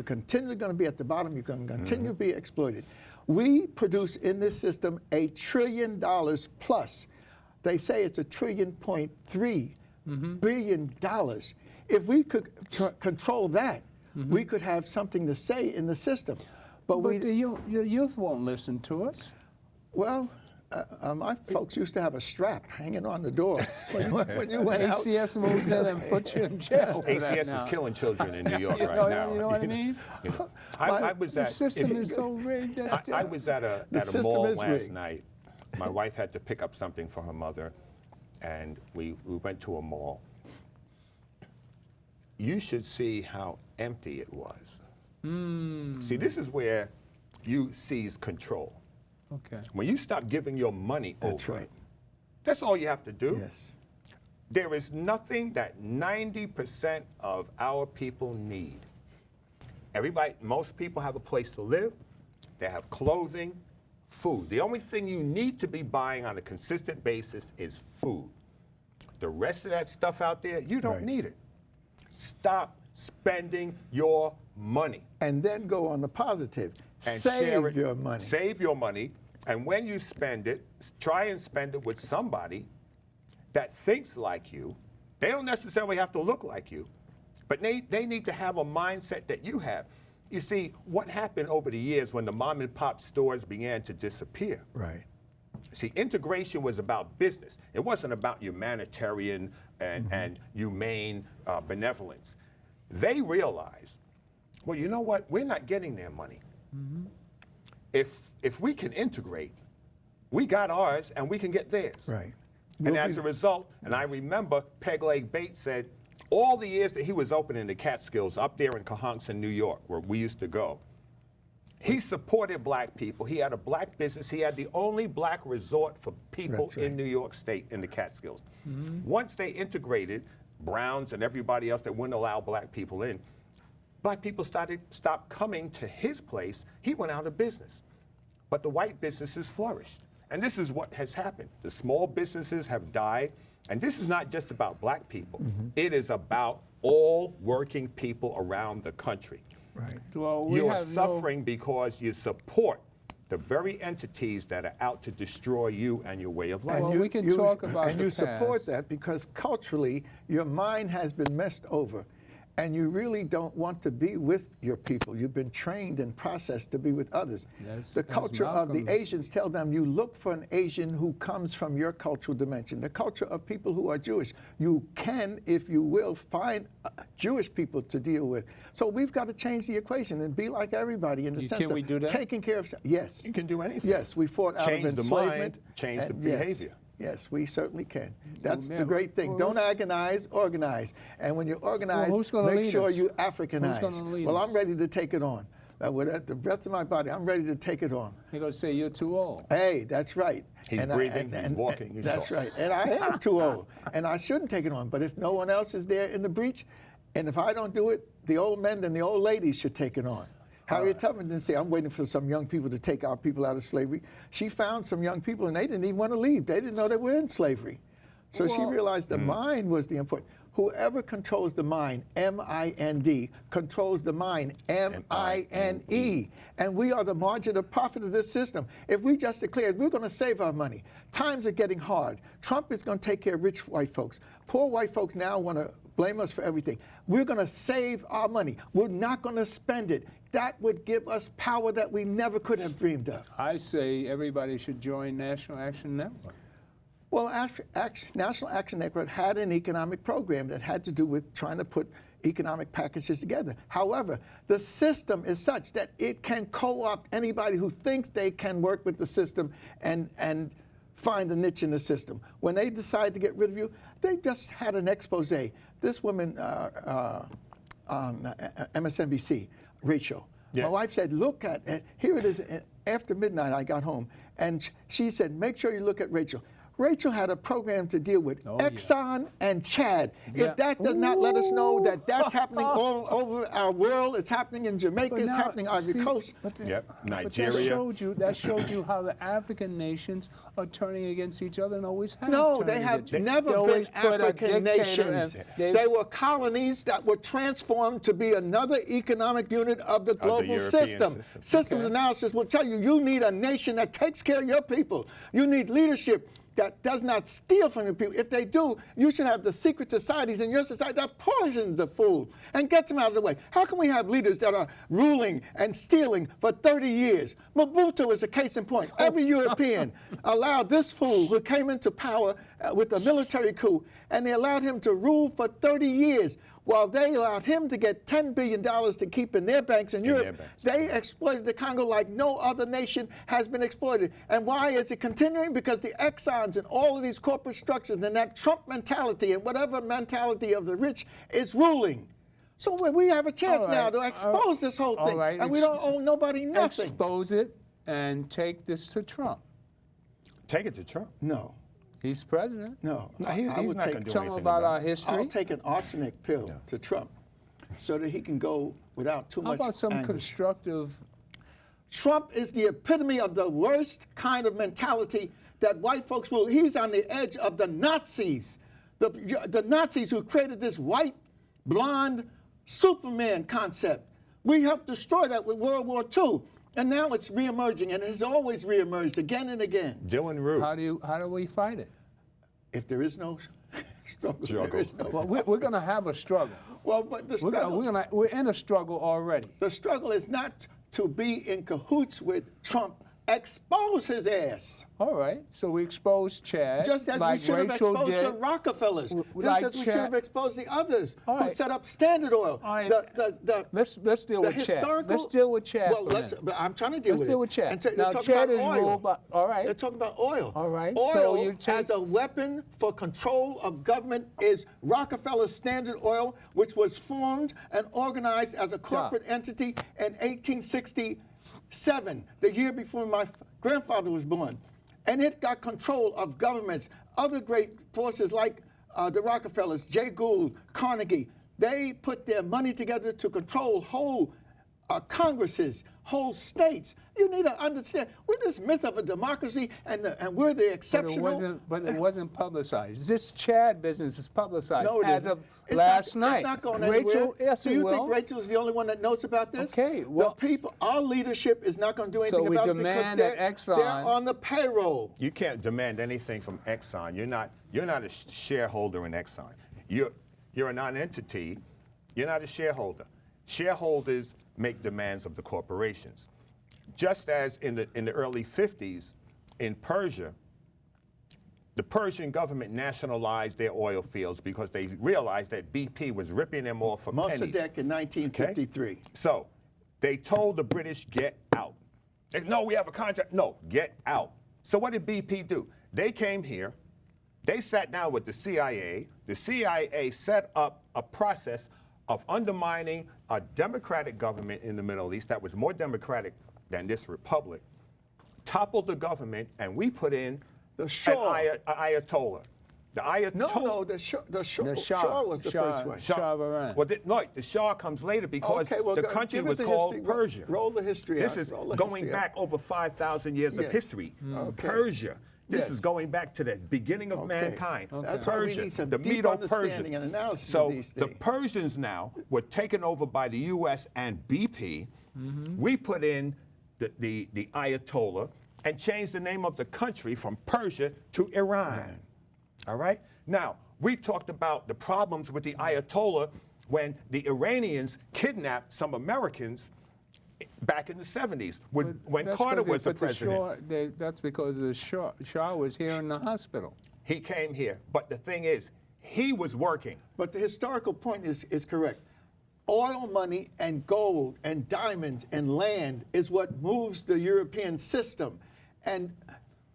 continually going to be at the bottom, you're going to continue to be exploited. We produce in this system $1 trillion plus. They say it's $1.3 billion. If we could control that, we could have something to say in the system. But the youth won't listen to us. Well, my folks used to have a strap hanging on the door when you went out. ACS moves in and puts you in jail for that ACS now. is killing children in New York right now. You know what I mean? I was the at, system is so rigged. I was at a mall last night. My wife had to pick up something for her mother, and we went to a mall. You should see how empty it was. See, this is where you seize control. Okay. When you stop giving your money over, right. That's all you have to do. Yes. There is nothing that 90% of our people need. Most people have a place to live, they have clothing, food. The only thing you need to be buying on a consistent basis is food. The rest of that stuff out there, you don't need it. Stop spending your money. And then go on the positive. And Save your money. Save your money. And when you spend it, try and spend it with somebody that thinks like you, They don't necessarily have to look like you, but they need to have a mindset that you have. You see, what happened over the years when the mom and pop stores began to disappear? Right. See, integration was about business. It wasn't about humanitarian and humane benevolence. They realized, well, you know what? We're not getting their money. If we can integrate, we got ours and we can get theirs. Right. And as a result, and I remember Peg Leg Bates said, all the years that he was opening the Catskills up there in Cahonkson, New York, where we used to go, he supported black people. He had a black business. He had the only black resort for people in New York State in the Catskills. Once they integrated Browns and everybody else that wouldn't allow black people in, black people stopped coming to his place. He went out of business. But the white businesses flourished. And this is what has happened. The small businesses have died. And this is not just about black people. It is about all working people around the country. Right. Well, You are suffering because you support the very entities that are out to destroy you and your way of life. Well, we can talk about and the you support past. that because culturally your mind has been messed over and you really don't want to be with your people. You've been trained and processed to be with others. The culture of the Asians tell them you look for an Asian who comes from your cultural dimension. The culture of people who are Jewish, you can, if you will, find Jewish people to deal with. So we've got to change the equation and be like everybody in the sense Can we do of that? taking care of. Yes. You can do anything. Yes, we fought out Change of the enslavement. mind, change the and behavior. Yes, we certainly can. That's man, the great thing. well, Don't agonize, organize. And when you organize, who's gonna make lead sure us? you Who's Africanize. gonna lead Well, us? I'm ready to take it on. With the breath of my body, I'm ready to take it on. They're going to say you're too old. Hey, that's right. He's breathing, he's walking, he's That's talking. right. And I am too old, and I shouldn't take it on. But if no one else is there in the breach, and if I don't do it, the old men and the old ladies should take it on. Harriet Tubman didn't say, I'm waiting for some young people to take our people out of slavery. She found some young people, and they didn't even want to leave. They didn't know they were in slavery. So she realized the mind was the important. Whoever controls the mind, M-I-N-D, controls the mind, M-I-N-E. And we are the margin of profit of this system. If we just declared we're going to save our money, times are getting hard. Trump is going to take care of rich white folks. Poor white folks now want to blame us for everything. We're going to save our money. We're not going to spend it. That would give us power that we never could have dreamed of. I say everybody should join National Action Network. Well, National Action Network had an economic program that had to do with trying to put economic packages together. However, the system is such that it can co-opt anybody who thinks they can work with the system and find a niche in the system. When they decide to get rid of you, they just had an expose. This woman on MSNBC, Rachel, my wife said, look at it. Here it is. After midnight, I got home, and she said, make sure you look at Rachel. Rachel had a program to deal with Exxon and Chad. If that does not let us know that that's happening all over our world, it's happening in Jamaica, it's happening on the coast. Nigeria. That showed you how the African nations are turning against each other and always have. No, they have never been African nations. They were colonies that were transformed to be another economic unit of the global system. Systems analysis will tell you you need a nation that takes care of your people. You need leadership that does not steal from the people. If they do, you should have the secret societies in your society that poison the food and get them out of the way. How can we have leaders that are ruling and stealing for 30 years? Mobutu is a case in point. Every European allowed this fool who came into power with a military coup, and they allowed him to rule for 30 years. While they allowed him to get $10 billion to keep in their banks in Europe, they exploited the Congo like no other nation has been exploited. And why is it continuing? Because the Exxons and all of these corporate structures and that Trump mentality and whatever mentality of the rich is ruling. So we have a chance now to expose this whole thing, and we don't owe nobody nothing. Expose it and take this to Trump. Take it to Trump? No. He's president. No, he's I would not take gonna do tell him anything about our it. history. I'll take an arsenic pill to Trump so that he can go without too How much about some anguish. constructive? Trump is the epitome of the worst kind of mentality that white folks will. He's on the edge of the Nazis. The Nazis who created this white, blonde Superman concept. We helped destroy that with World War II. And now it's reemerging, and has always reemerged again and again. Dylan Root. How do we fight it? If there is no struggle. Struggle. There is no Well, we're going to have a struggle. Well, but the struggle. We're in a struggle already. The struggle is not to be in cahoots with Trump. Expose his ass. All right. So we exposed Chad. Just as like we should have Rachel exposed did. the Rockefellers. Just Like as we Chad. should have exposed the others All who right. set up Standard Oil. All right. Let's deal with Chad. Let's deal with Chad. Well, but I'm trying to deal with it. Let's deal with Chad. And they're Now, talking Chad about is oil. ruled by. All right. They're talking about oil. All right. Oil So you take, as a weapon for control of government is Rockefeller's Standard Oil, which was formed and organized as a corporate entity in 1867, the year before my grandfather was born. And it got control of governments. Other great forces like the Rockefellers, Jay Gould, Carnegie, they put their money together to control whole congresses, whole states. You need to understand, we're this myth of a democracy, and we're the exceptional. But it wasn't publicized. This Chad business is publicized No, it as isn't. of It's last not, night. It's not going Rachel, anywhere. yes, Do it you will. think Rachel's the only one that knows about this? Okay, well, the people, our leadership is not going to do anything we about it because demand that Exxon- they're on the payroll. You can't demand anything from Exxon. You're not a shareholder in Exxon. You're a non-entity. You're not a shareholder. Shareholders make demands of the corporations. Just as in the early 50s in Persia, the Persian government nationalized their oil fields because they realized that BP was ripping them off for pennies. Mossadegh in 1953. Okay? So they told the British, get out. No, we have a contract. No, get out. So what did BP do? They came here. They sat down with the CIA. The CIA set up a process of undermining a democratic government in the Middle East that was more democratic than this republic, toppled the government, and we put in the Shah. an Ayatollah. The Ayatollah. No, the Shah was the first one. Shah of Iran. Well, the Shah comes later because the country was called Persia. Roll the history This out. is going back over 5,000 years of history. Okay. Persia. This Yes. is going back to the beginning of mankind. That's why we Persia, need some the deep understanding and analysis So of these the things. Persians now were taken over by the U.S. and BP. We put in the Ayatollah and changed the name of the country from Persia to Iran. All right? Now, we talked about the problems with the Ayatollah when the Iranians kidnapped some Americans back in the 70s when Carter was the president. That's because the Shah was here in the hospital. He came here. But the thing is, he was working. But the historical point is correct. Oil money and gold and diamonds and land is what moves the European system. And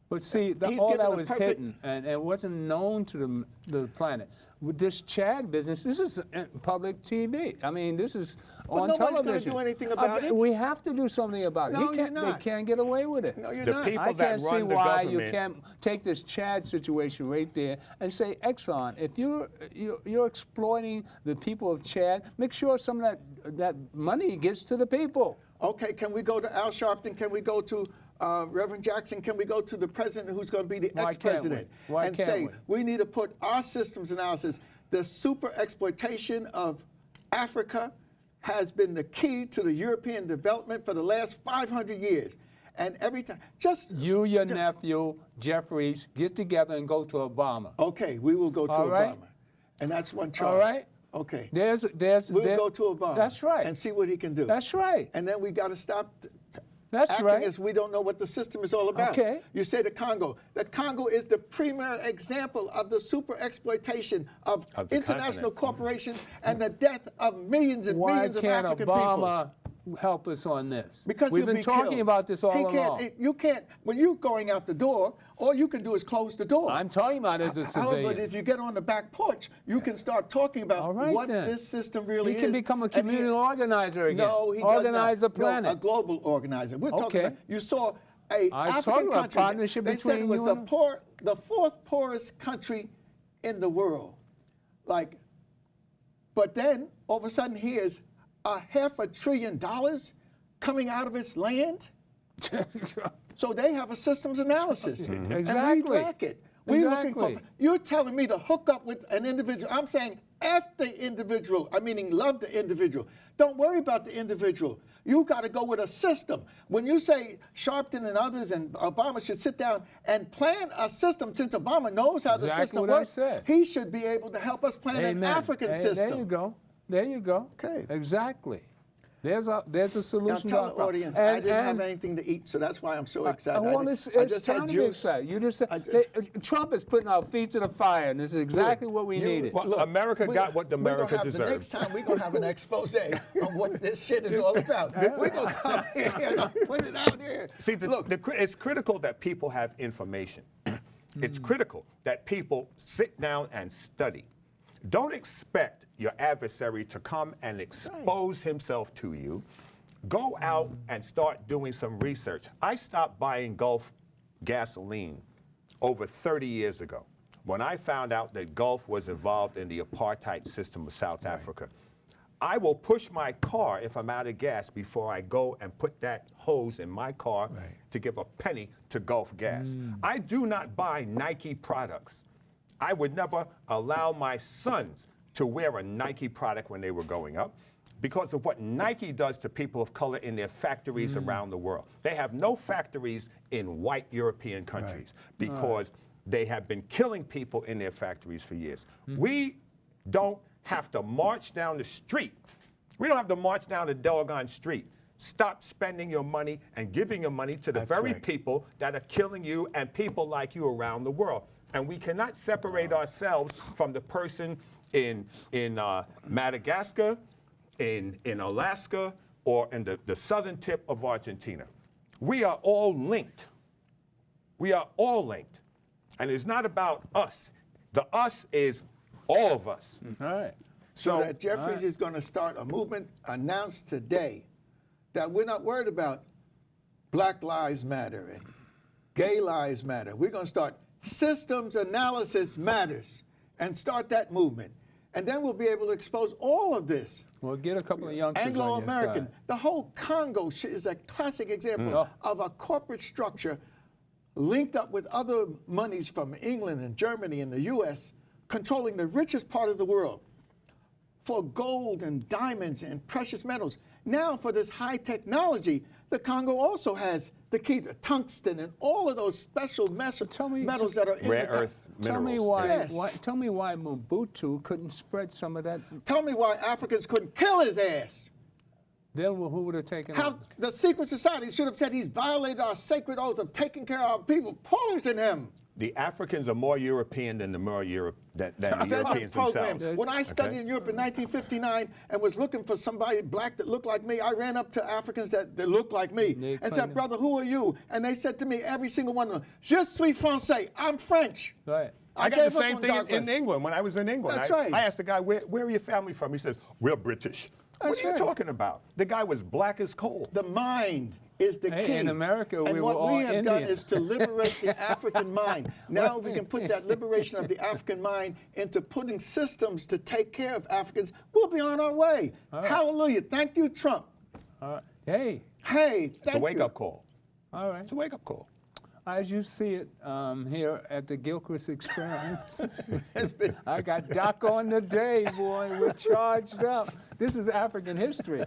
But see, all that was hidden and it wasn't known to the planet. With this Chad business, this is public TV. I mean, this is on television. But nobody's going to do anything about it. We have to do something about it. No, you're not. They can't get away with it. No, you're The not. people I that can't see run the why you government- can't take this Chad situation right there and say, Exxon, if you're exploiting the people of Chad, make sure some of that money gets to the people. Okay, can we go to Al Sharpton? Can we go to Reverend Jackson? Can we go to the president who's going to be the Why can't we? ex-president Why and can't say we? we need to put our systems analysis? The super exploitation of Africa has been the key to the European development for the last 500 years. And every time, Your nephew, Jeffries, get together and go to Obama. Okay, we will go to All Obama. right. And that's one charge. All right? Okay. We'll go to Obama. That's right. And see what he can do. That's right. And then we got to stop That's acting right. as we don't know what the system is all about. Okay. You say the Congo. The Congo is the premier example of the super exploitation of the international continent. corporations and the death of millions and Why millions of can't African Obama peoples. help us on this? Because we've he'll been be talking killed. about this all He along. can't, you can't, when you're going out the door, all you can do is close the door. I'm talking about as a However, civilian. if you get on the back porch, you can start talking about All right, what then. this system really He is. can become a And he- community organizer again. No, he Organize does not. the planet. No, a global organizer. We're talking Okay. about, you saw a I'm African talking about country. partnership they said it between was you the and- the fourth poorest country in the world. But then all of a sudden here's $500 billion coming out of its land. So they have a systems analysis, and we Exactly. track it. We're looking Exactly. for. You're telling me to hook up with an individual. I'm saying F the individual. I'm meaning love the individual. Don't worry about the individual. You got to go with a system. When you say Sharpton and others and Obama should sit down and plan a system, since Obama knows how the Exactly system what I works, said. he should be able to help us plan an African system. There you go. There you go. Okay. Exactly. There's a solution. Now to tell our the problem. audience I didn't have anything to eat, so that's why I'm so excited. Well, I it's just time had to be juice. excited. You just said Trump is putting our feet to the fire, and this is exactly what we needed. Well, America got what America deserves. The next time we're going to have an expose on what this shit is all about. We're going to come here and put it out here. See, it's critical that people have information. It's critical that people sit down and study. Don't expect your adversary to come and expose himself to you. Go out and start doing some research. I stopped buying Gulf gasoline over 30 years ago when I found out that Gulf was involved in the apartheid system of South Africa. I will push my car if I'm out of gas before I go and put that hose in my car to give a penny to Gulf Gas. I do not buy Nike products. I would never allow my sons to wear a Nike product when they were growing up because of what Nike does to people of color in their factories around the world. They have no factories in white European countries because they have been killing people in their factories for years. We don't have to march down the street. We don't have to march down the doggone street. Stop spending your money and giving your money to the very people that are killing you and people like you around the world. And we cannot separate ourselves from the person in Madagascar, in Alaska, or in the southern tip of Argentina. We are all linked. We are all linked. And it's not about us. The us is all of us. All right. So that Jeffries is going to start a movement announced today that we're not worried about Black Lives Matter and Gay Lives Matter. We're going to start Systems Analysis Matters and start that movement. And then we'll be able to expose all of this. Well, get a couple of youngsters Anglo-American. on your side. The whole Congo is a classic example of a corporate structure linked up with other monies from England and Germany and the U.S. controlling the richest part of the world for gold and diamonds and precious metals. Now for this high technology, the Congo also has the key to tungsten and all of those special metals that are in rare earth Tell me minerals. why. Tell me why Mobutu couldn't spread some of that. Tell me why Africans couldn't kill his ass. Then who would have taken? How the secret society should have said he's violated our sacred oath of taking care of our people, poisoning him. The Africans are more European than the Europeans themselves. When I studied in Europe in 1959 and was looking for somebody black that looked like me, I ran up to Africans that looked like me and said, "Brother, who are you?" And they said to me, every single one of them, "Je suis français. I'm French." Right. I got the same thing in England when I was in England. That's right. I asked the guy, where are your family from? He says, "We're British." What are you talking about? The guy was black as coal. The mind is the key. In America, and we what were all we have Indian. done is to liberate the African mind. Now we can put that liberation of the African mind into putting systems to take care of Africans. We'll be on our way. Right. Hallelujah. Thank you, Trump. Hey. Hey, thank you. It's a wake-up call. All right. It's a wake-up call. As you see it here at the Gilchrist Experience, I got Doc on the day, boy. We're charged up. This is African history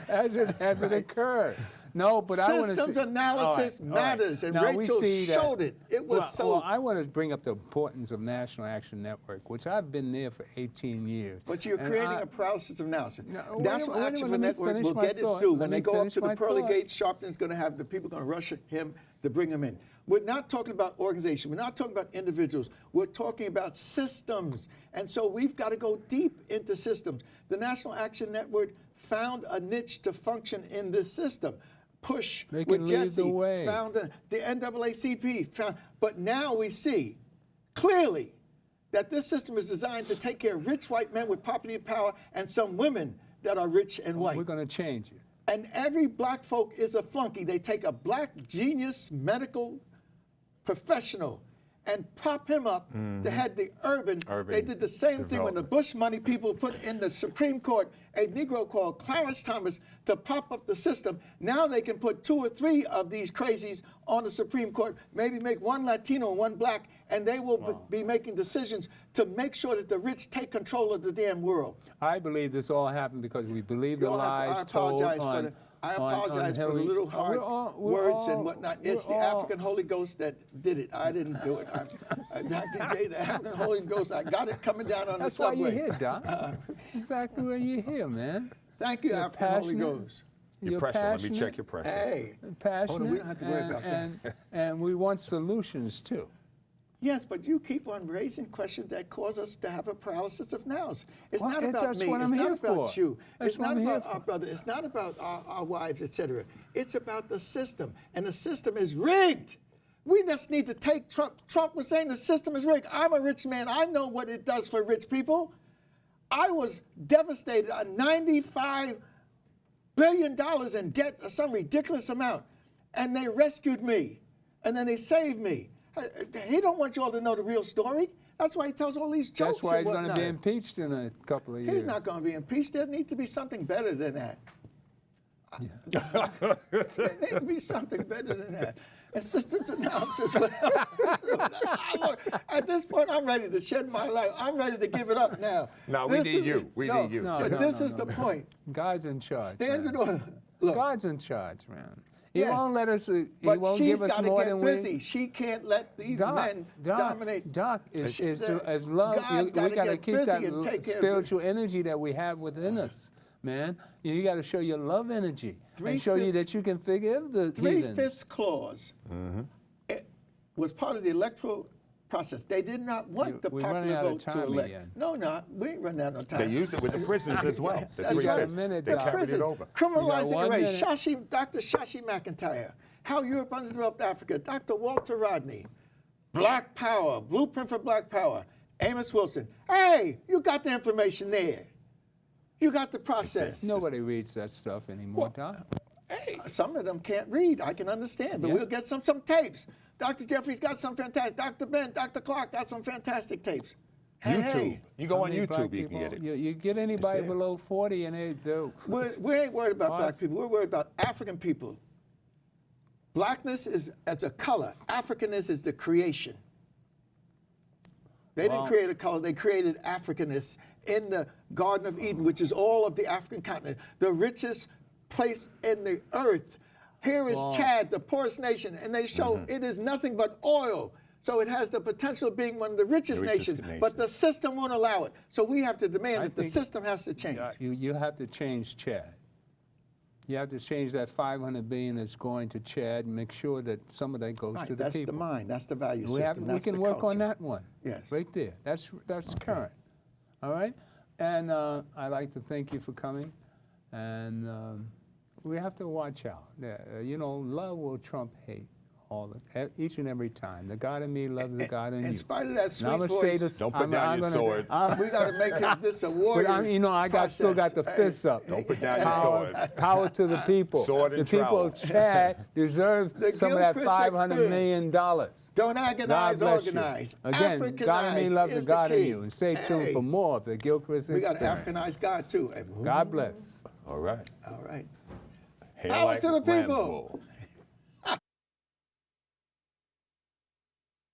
as it occurred. No, but I want to Systems analysis matters, and Rachel showed it. It was Well, I want to bring up the importance of National Action Network, which I've been there for 18 years. But you're creating a paralysis of analysis. No, National Action Network will get its due. When they go up to the pearly gates, Sharpton's going to have the people going to rush him to bring him in. We're not talking about organization. We're not talking about individuals. We're talking about systems. And so we've got to go deep into systems. The National Action Network found a niche to function in this system. Push with Jesse, found the NAACP, found, but now we see clearly that this system is designed to take care of rich white men with property and power and some women that are rich and white. We're going to change it. And every black folk is a flunky. They take a black genius medical professional and prop him up to head the urban. They did the same thing when the Bush money people put in the Supreme Court a Negro called Clarence Thomas to prop up the system. Now they can put 2 or 3 of these crazies on the Supreme Court, maybe make 1 Latino and 1 black, and they will be making decisions to make sure that the rich take control of the damn world. I believe this all happened because we believe the lies told on I on apologize for the Hillary. little hard we're words all- and whatnot. It's the we're all- African Holy Ghost that did it. I didn't do it. Dr. J, the African Holy Ghost, I got it coming down on That's the why subway. you're here, Doc. Exactly why you're here, man. Thank you, You're African Holy passionate. Ghost. Your You're pressure. Let me passionate. check your pressure. Hey. Passionate. Hold on, we don't have to worry about and we want solutions too. Yes, but you keep on raising questions that cause us to have a paralysis of analysis. It's Well, not about that's me. what It's I'm not here about for. you. That's It's what not I'm here about our for. brother. It's not about our wives, etc. It's about the system, and the system is rigged. We just need to take Trump. Trump was saying the system is rigged. I'm a rich man. I know what it does for rich people. I was devastated on $95 billion in debt, or some ridiculous amount, and they rescued me, and then they saved me. He don't want you all to know the real story. That's why he tells all these jokes. That's why and he's going to whatnot. be impeached in a couple of years. He's not going to be impeached. There needs to be something better than that. There needs to be something better than that. And systems analysis. At this point, I'm ready to shed my life. I'm ready to give it up now. No, we This need is- you. We no, need you. No, But no, this no, is no, the no. point. God's in charge. Standard man. oil. Look, God's in charge, man. He Yes. won't let us. He but won't she's give us got to more get than busy. we. She can't let these Doc, men dominate. Doc, is The- as love. God We gotta got to get keep busy that and take care of spiritual energy that we have within us, man. You got to show your love energy and show you that you can forgive the heathens. 3/5 clause it was part of the electoral process. They did not want the we're popular running out of vote to time elect. again. No, we ain't running out of time. They used it with the prisons as well. The That's You got a 3/5. minute, They Doc. carried Prison, it over. criminalizing one race. minute. Dr. Shashi McIntyre. How Europe underdeveloped Africa. Dr. Walter Rodney. Black Power. Blueprint for Black Power. Amos Wilson. Hey, you got the information there. You got the process. Nobody reads that stuff anymore, Doc. Hey, some of them can't read. I can understand, but Yeah. we'll get some tapes. Dr. Jeffries got some fantastic. Dr. Ben, Dr. Clark got some fantastic tapes. Hey, YouTube. hey. You go How on many black YouTube, you can people- get it. You get anybody there. below 40 and they do. We ain't worried about Why? black people. We're worried about African people. Blackness is as a color. Africanness is the creation. They didn't Well- create a color. They created Africanness in the Garden of Eden, which is all of the African continent, the richest place in the earth. Here is Well- Chad, the poorest nation, and they show it is nothing but oil. So it has the potential of being one of the richest, nations, but the system won't allow it. So we have to demand that the think- system has to change. You have to change Chad. You have to change that 500 billion that's going to Chad and make sure that some of that goes Right, to the that's people. the mind, that's the value We, system, we that's can the work on culture. that one. Yes. Right there. That's current. All right. And I'd like to thank you for coming. And we have to watch out. Love will trump hate each and every time. The God in me loves the God in you. In spite of that sweet Now, I'm a voice, status- Don't put I'm- down I'm your gonna- sword. we got to make this a warrior. I still got the process. fists up. Don't put down your Power, sword. power to the people. Sword the and people trowel. of Chad deserve The some of that Gilchrist $500 million. Don't God agonize, bless organize. you. Again, God in me Africanize loves the is God in key. you. And stay tuned Hey, for more of the Gilchrist we got Experience. to Africanize God too. God bless. All right. All right. Hair Power like to the lamb's people. wool.